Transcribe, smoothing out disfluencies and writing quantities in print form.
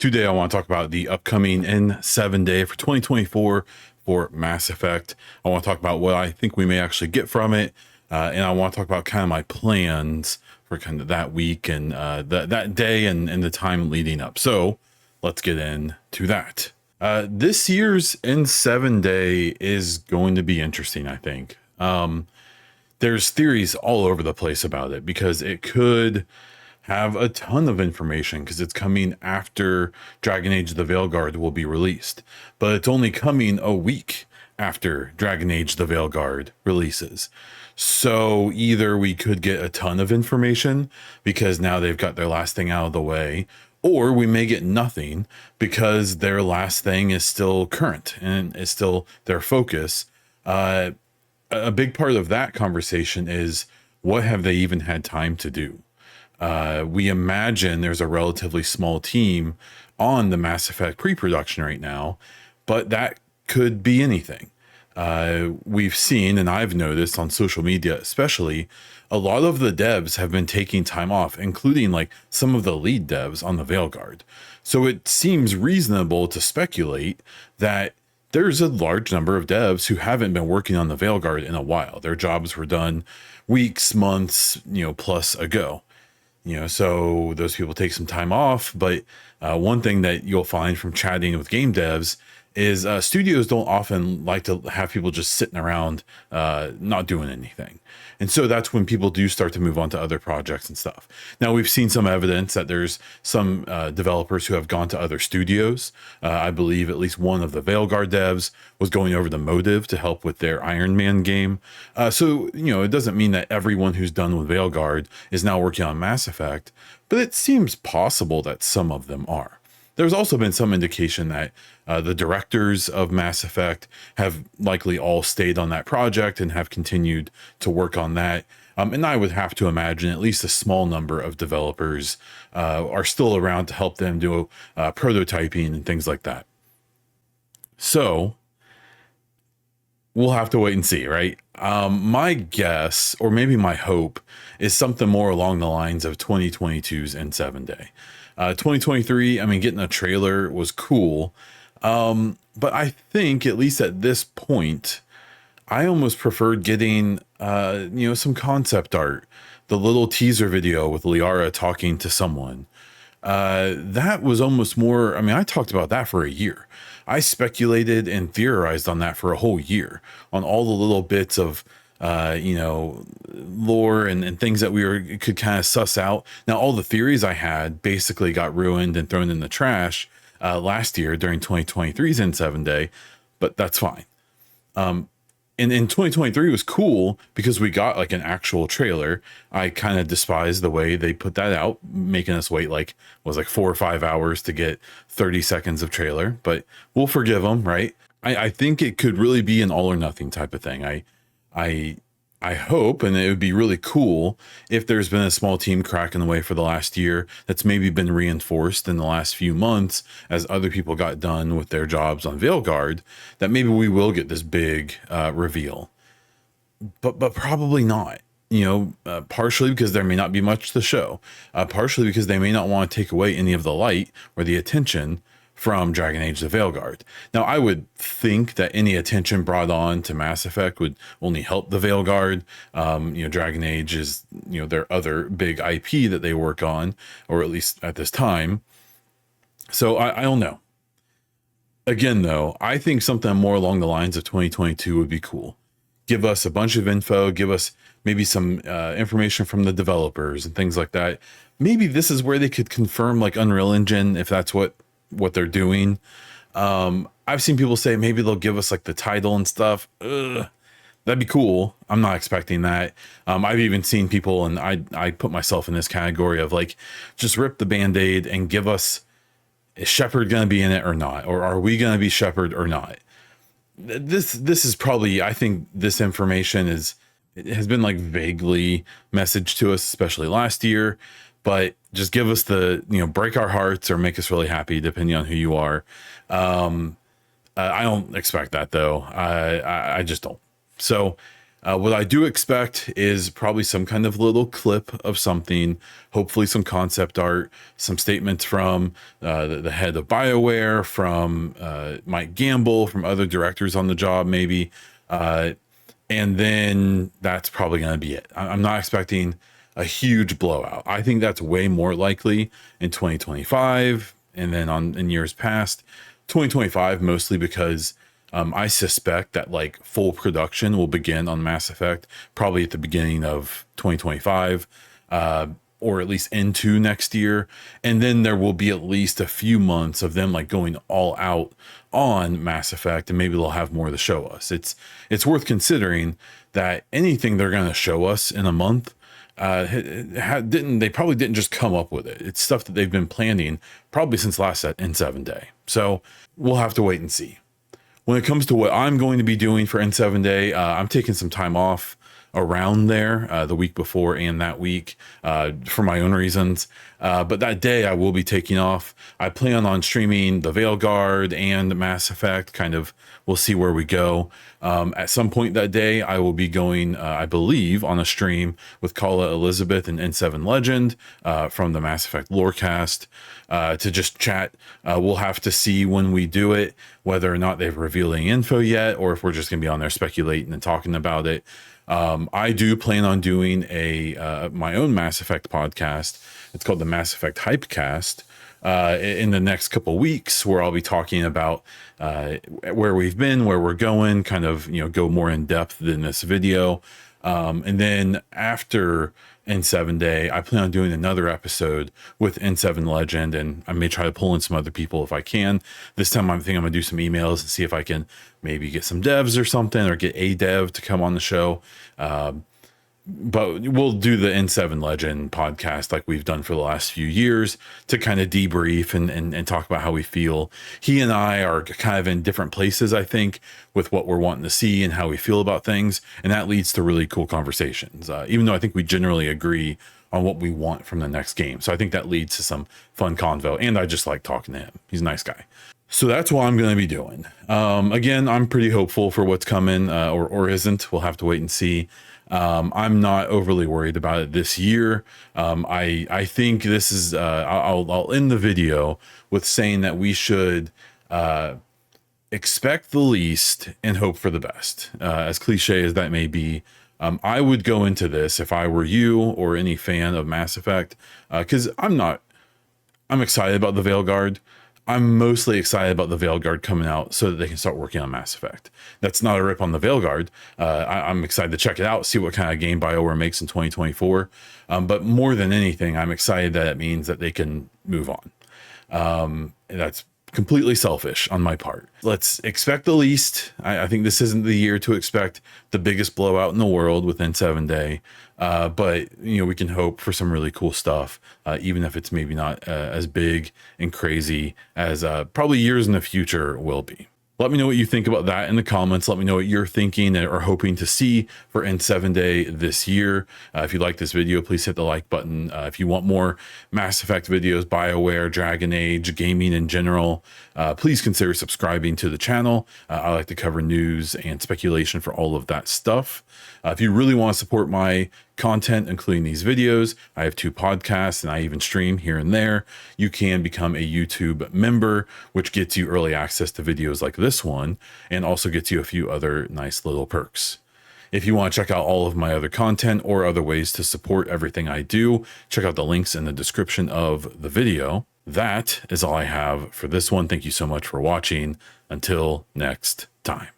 Today, I want to talk about the upcoming N7 day for 2024 for Mass Effect. I want to talk about what I think we may actually get from it. And I want to talk about kind of my plans for kind of that week and that day and the time leading up. So let's get into that. This year's N7 day is going to be interesting, I think. There's theories all over the place about it because it could have a ton of information because it's coming after Dragon Age the Veilguard will be released, but it's only coming a week after Dragon Age the Veilguard releases. So either we could get a ton of information because now they've got their last thing out of the way, or we may get nothing because their last thing is still current and is still their focus. A big part of that conversation is what have they even had time to do? We imagine there's a relatively small team on the Mass Effect pre-production right now, but that could be anything. We've seen, and I've noticed on social media especially, a lot of the devs have been taking time off, including like some of the lead devs on the Veilguard. So it seems reasonable to speculate that there's a large number of devs who haven't been working on the Veilguard in a while. Their jobs were done weeks, months, plus ago. So those people take some time off. But one thing that you'll find from chatting with game devs is studios don't often like to have people just sitting around not doing anything. And so that's when people do start to move on to other projects and stuff. Now, we've seen some evidence that there's some developers who have gone to other studios. I believe at least one of the Veilguard devs was going over to Motive to help with their Iron Man game. So it doesn't mean that everyone who's done with Veilguard is now working on Mass Effect, but it seems possible that some of them are. There's also been some indication that the directors of Mass Effect have likely all stayed on that project and have continued to work on that. And I would have to imagine at least a small number of developers are still around to help them do prototyping and things like that. So we'll have to wait and see, right? My guess, or maybe my hope, is something more along the lines of 2022's N7 day. 2023, getting a trailer was cool. But I think, at least at this point, I almost preferred getting, some concept art. The little teaser video with Liara talking to someone. That was almost more, I talked about that for a year. I speculated and theorized on that for a whole year, on all the little bits of lore and things that could kind of suss out. Now, all the theories I had basically got ruined and thrown in the trash last year during 2023's N7 day, but that's fine. And in 2023 was cool because we got like an actual trailer. I kind of despise the way they put that out, making us wait like 4 or 5 hours to get 30 seconds of trailer, but we'll forgive them, right? I think it could really be an all or nothing type of thing. I hope, and it would be really cool if there's been a small team cracking the way for the last year that's maybe been reinforced in the last few months as other people got done with their jobs on Veilguard, that maybe we will get this big reveal. But probably not, partially because there may not be much to show, partially because they may not want to take away any of the light or the attention from Dragon Age the Veilguard. Now, I would think that any attention brought on to Mass Effect would only help the Veilguard. Dragon Age is, their other big IP that they work on, or at least at this time. So I don't know. Again, though, I think something more along the lines of 2022 would be cool. Give us a bunch of info, give us maybe some information from the developers and things like that. Maybe this is where they could confirm like Unreal Engine, if that's what they're doing. I've seen people say maybe they'll give us like the title and stuff. That'd be cool. I'm not expecting that. I've even seen people, and I put myself in this category of like, just rip the Band-Aid and give us, is Shepard going to be in it or not? Or are we going to be Shepard or not? This is probably, I think this information it has been like vaguely messaged to us, especially last year, but just give us the, break our hearts or make us really happy, depending on who you are. I don't expect that though. I just don't. So What I do expect is probably some kind of little clip of something, hopefully some concept art, some statements from the head of BioWare, from Mike Gamble, from other directors on the job, maybe. And then that's probably going to be it. I'm not expecting a huge blowout. I think that's way more likely in 2025 and then in years past. 2025 mostly because I suspect that like full production will begin on Mass Effect probably at the beginning of 2025, or at least into next year. And then there will be at least a few months of them like going all out on Mass Effect, and maybe they'll have more to show us. It's worth considering that anything they're going to show us in a month, they probably didn't just come up with it. It's stuff that they've been planning probably since last N7 Day. So we'll have to wait and see. When it comes to what I'm going to be doing for N7 Day, I'm taking some time off around there, the week before and that week, for my own reasons. But that day I will be taking off. I plan on streaming the Veilguard and Mass Effect. Kind of, we'll see where we go. At some point that day, I will be going, I believe, on a stream with Kala Elizabeth and N7 Legend from the Mass Effect Lorecast to just chat. We'll have to see when we do it, whether or not they've revealed any info yet, or if we're just going to be on there speculating and talking about it. I do plan on doing my own Mass Effect podcast. It's called the Mass Effect Hypecast. In the next couple weeks, where I'll be talking about where we've been, where we're going, kind of, go more in depth than this video. And then after N7 Day, I plan on doing another episode with N7 Legend, and I may try to pull in some other people if I can. This time I think I'm gonna do some emails and see if I can maybe get some devs or something, or get a dev to come on the show. But we'll do the N7 Legend podcast like we've done for the last few years to kind of debrief and talk about how we feel. He and I are kind of in different places, I think, with what we're wanting to see and how we feel about things. And that leads to really cool conversations, even though I think we generally agree on what we want from the next game. So I think that leads to some fun convo. And I just like talking to him. He's a nice guy. So that's what I'm going to be doing. Again, I'm pretty hopeful for what's coming, or isn't. We'll have to wait and see. I'm not overly worried about it this year. I think this is, I'll end the video with saying that we should expect the least and hope for the best. As cliche as that may be, I would go into this if I were you or any fan of Mass Effect, because I'm excited about the Veilguard. I'm mostly excited about the Veilguard coming out so that they can start working on Mass Effect. That's not a rip on the Veilguard. I'm excited to check it out, see what kind of game BioWare makes in 2024. But more than anything, I'm excited that it means that they can move on. That's completely selfish on my part. Let's expect the least. I think this isn't the year to expect the biggest blowout in the world within 7 Day. But we can hope for some really cool stuff, even if it's maybe not as big and crazy as probably years in the future will be. Let me know what you think about that in the comments. Let me know what you're thinking or hoping to see for N7 Day this year. If you like this video, please hit the like button. If you want more Mass Effect videos, BioWare, Dragon Age, gaming in general, please consider subscribing to the channel. I like to cover news and speculation for all of that stuff. If you really want to support my content, including these videos, I have 2 podcasts and I even stream here and there. You can become a YouTube member, which gets you early access to videos like this one and also gets you a few other nice little perks. If you want to check out all of my other content or other ways to support everything I do, check out the links in the description of the video. That is all I have for this one. Thank you so much for watching. Until next time.